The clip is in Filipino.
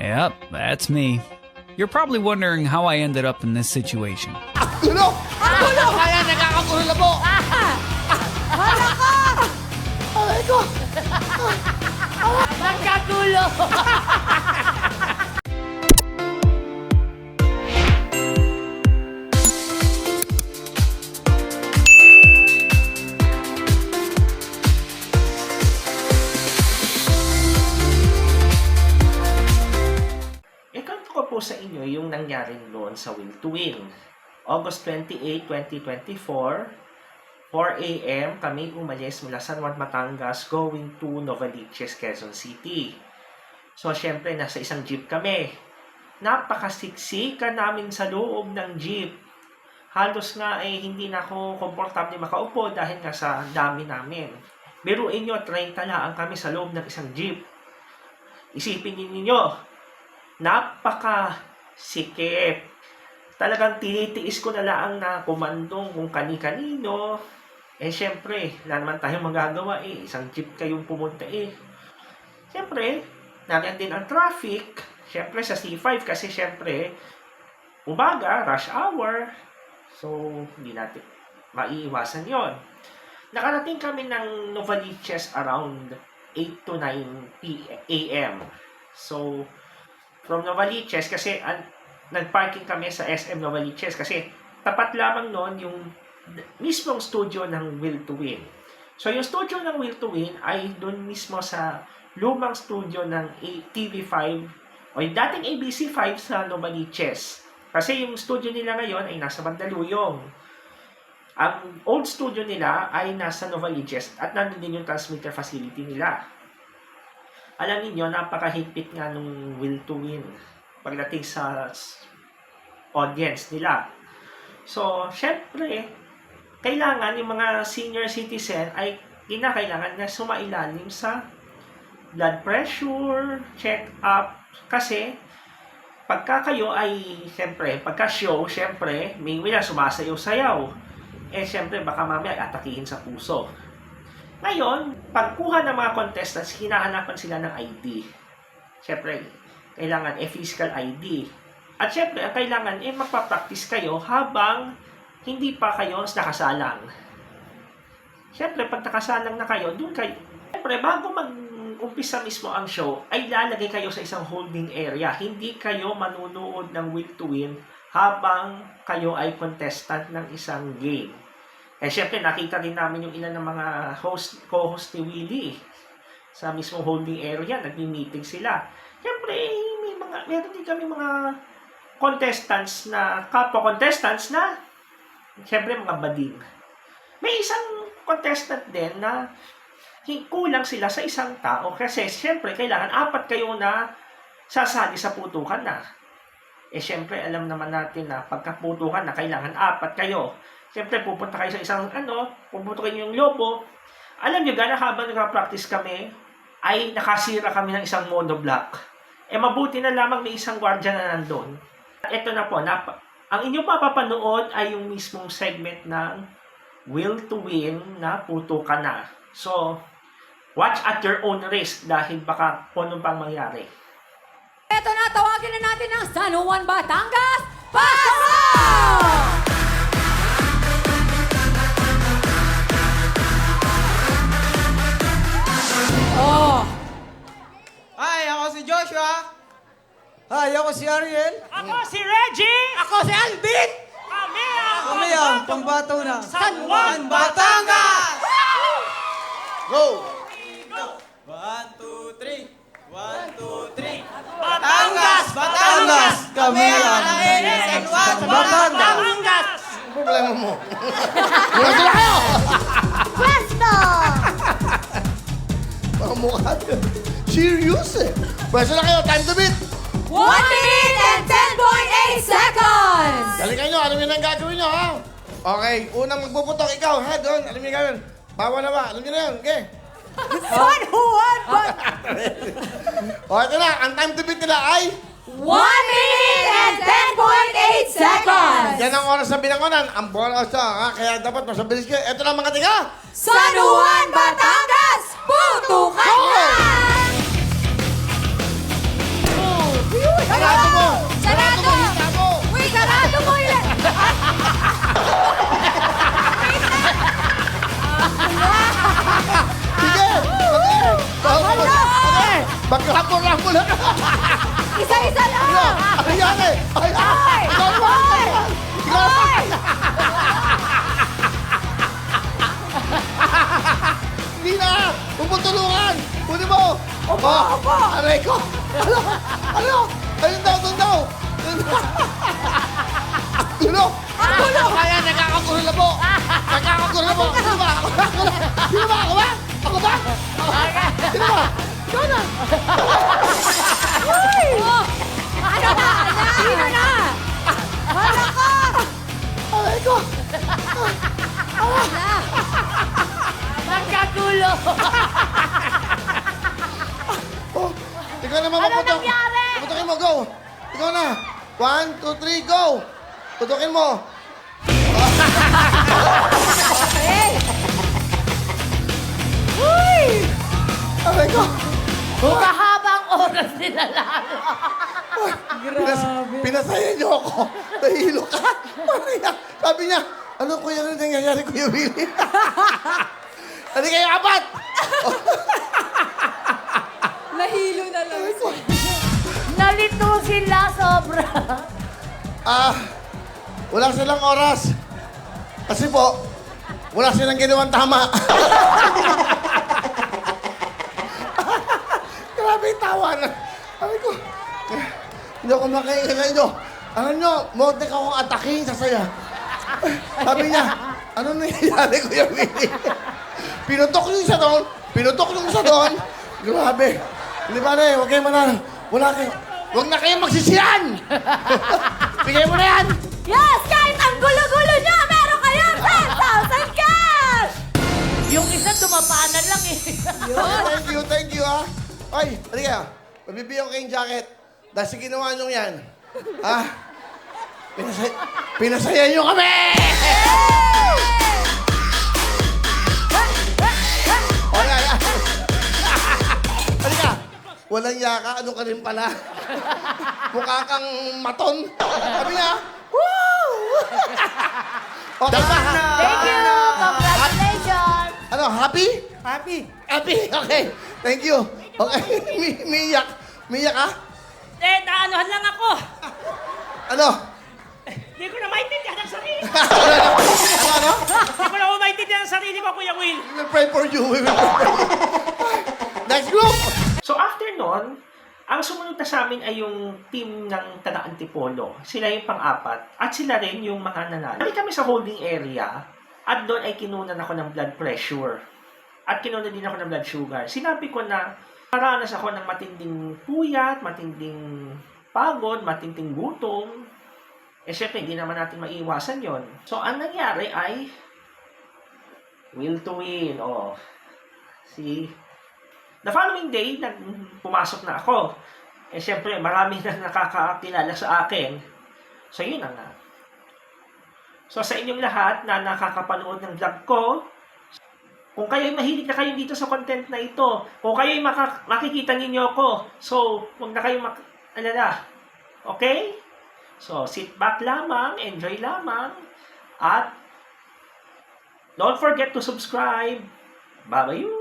Yep, that's me. You're probably wondering how I ended up in this situation. Gulo! Gulo! Kaya nagkakagulo na po! Hala ka! Aray ko! Magkagulo! Ikwento ko po sa inyo yung nangyari noon sa Will to Win. August 28, 2024, 4 a.m. kami umalis mula San Juan, Batangas going to Novaliches, Quezon City. So, syempre, nasa isang jeep kami. Napakasiksika namin sa loob ng jeep. Halos nga hindi na ako komportable makaupo dahil nga sa dami namin. Biruin nyo, 30 lang kami sa loob ng isang jeep. Isipin ninyo, napakasikip. Talagang tinitiis ko na lang na kumandong kung kani-kanino. Syempre, wala naman tayong magagawa Isang jeep kayong pumunta Syempre, nariyan din ang traffic. Syempre, sa C5 kasi syempre, umaga, rush hour. So, hindi natin maiiwasan yon. Nakarating kami ng Novaliches around 8 to 9 a.m. So, from Novaliches, kasi nagparking kami sa SM Novaliches kasi tapat lamang noon yung mismong studio ng Will to Win. So, yung studio ng Will to Win ay doon mismo sa lumang studio ng TV5 o yung dating ABC5 sa Novaliches. Kasi yung studio nila ngayon ay nasa Mandaluyong. Ang old studio nila ay nasa Novaliches at nandun din yung transmitter facility nila. Alam niyo, napakahigpit nga nung Will to Win pagdating sa audience nila. So, syempre, kailangan yung mga senior citizen ay kinakailangan na sumailalim sa blood pressure, check-up, kasi pagka kayo ay, syempre, pagka show, syempre, may wala sumasayaw-sayaw. Syempre, baka mamaya atakihin sa puso. Ngayon, pagkuha ng mga contestants, hinahanapan sila ng ID. Siyempre, kailangan physical ID. At siyempre, kailangan magpa-practice kayo habang hindi pa kayo nakasalang. Siyempre, pag nakasalang na kayo, dun kayo. Siyempre, bago mag-umpisa mismo ang show, ay lalagay kayo sa isang holding area. Hindi kayo manunood ng Will to Win habang kayo ay contestant ng isang game. Siyempre, nakita din namin yung ilan ng mga co-host ni Willie sa mismong holding area, nagmi-meeting sila. Siyempre, meron din kami mga contestants na, kapwa-contestants na, siyempre, mga bading. May isang contestant din na kulang sila sa isang tao kasi, siyempre, kailangan 4 kayo na sasali sa putukan na. Siyempre, alam naman natin na pagkaputukan na kailangan 4 kayo. Siyempre, pupunta kayo sa isang, pupunta yung lobo. Alam nyo, gana habang nag-practice kami, ay nakasira kami ng isang monoblock. Mabuti na lamang may isang gwardiya na nandun. Ito na po, ang inyong mapapanood ay yung mismong segment ng Will to Win na putukan na. So, watch at your own risk dahil baka kung anong pang mangyari. Ito na, tawagin na natin ang San Juan, Batangas. Pasok! Oh! Hi, ako si Joshua. Hi, ako si Ariel. Ako si Reggie! Ako si Alvin. Kami ang pambato ng San Juan, Batangas. Go! 1, 2, 3. 1, 2, 3. Batangas! Batangas! Kami ang San Juan, Batangas! Batangas! Ano problema mo? Mula sila kayo! Pwesto! Mga mukha din. Serious Pwede na kayo, time to beat! 1 minute and 10.8 seconds! Galingan nyo, alam nyo na ang gagawin nyo, ha? Okay, unang magpuputok, ikaw, ha? Doon, alam nyo gagawin. Bawa na ba? Alam nyo na yun, okay? San Juan, O, ito na, ang time to beat nila ay... 1 minute and 10.8 seconds! Yan ang oras na binangonan. Ang bola sa, ha? Kaya dapat masabilis kayo. Ito na mga tiga! San Juan, Batangas! Putukan na! Mag-rambol-rambol na ka. Isa-isa lang! Ano yan eh? Ay! Hoy! Ikaw naman! Hoy! Ikaw naman! Hindi na! Huwag mo tulungan! Kunin mo! Opo! Opo! Aray ko! Ano? Ano? Ayun daw, doon daw! Gulo! Ang gulo! Kaya nagkakagulo na po! Nagkakagulo na po! Sino ba? Ako ba? Sino ba? Ako ba? Ako ba? Sino ba? Ikaw na! Oh! Ano na? Sino na? Hala ka! Aray ko! Hala! Magkagulo! Oh, ikaw naman Ano maputok. nangyari? Putukin mo, go! Ikaw na! 1, 2, 3, go! Putukin mo! Hey! Uy! Aray ko! Mahabang oras nila lalo. Pinasaya niyo ako. Nahilo ka. Maria, sabi niya, ano kuya ano nangyayari Kuya Willie? Hindi kayo apat! Nahilo na lang. Nalito sila sobra. Wala silang oras. Kasi po, wala silang ginawang tama. Grabe yung tawa na. Sabi ko, hindi ako makaingalan nyo. Alam nyo, motek akong ataking sa saya. Sabi niya, ano nangyayari Kuya Willie? Pinutok yung isa doon. Pinutok yung isa doon. Grabe. Hindi ba na huwag kayong manalo. Wala kayo. Huwag na kayong magsisiyan! Bigay mo na yan! Yes! Kahit ang gulo-gulo niya, meron kayong 10,000 cash! Yung isa dumapanan lang eh. Thank you, ha? Ay, halika. Mabibigyan ko kayong jacket. Dahil sa ginawa nyo yan. Ha? Pinasaya nyo kami! Okay, halika. Walang yaka, ano ka rin pala? Mukha kang maton. Sabi niya, woo! Okay, Thank you! Congratulations! Ano, happy? Happy. Happy, okay. Thank you. Okay, miyak. Miyak ka? Naanohan lang ako. Ano? Hindi ko na maintindihan ang sarili. Ano? Hindi ko na maintindihan ang sarili mo, Kuya Will. We will pray for you. We will pray for you. Next group! So after nun, ang sumunod na sa amin ay yung team ng taga Antipolo. Sila yung pang-apat. At sila rin yung mga nanalo. Balik kami sa holding area. At doon ay kinunan ako ng blood pressure. At kinunan din ako ng blood sugar. Sinabi ko na maranas ako ng matinding puyat, matinding pagod, matinding gutom. Eh syempre, hindi naman natin maiiwasan yon. So ang nangyari ay will to win. Oh. See? The following day, pumasok na ako. Eh, syempre, marami na nakakakilala sa akin. So, yun na nga. So, sa inyong lahat na nakakapanood ng vlog ko, kung kayo'y mahilig na kayo dito sa content na ito, kung kayo'y makikita ninyo ako, so, huwag na kayong alala. Okay? So, sit back lamang, enjoy lamang, at don't forget to subscribe. Bye-bye!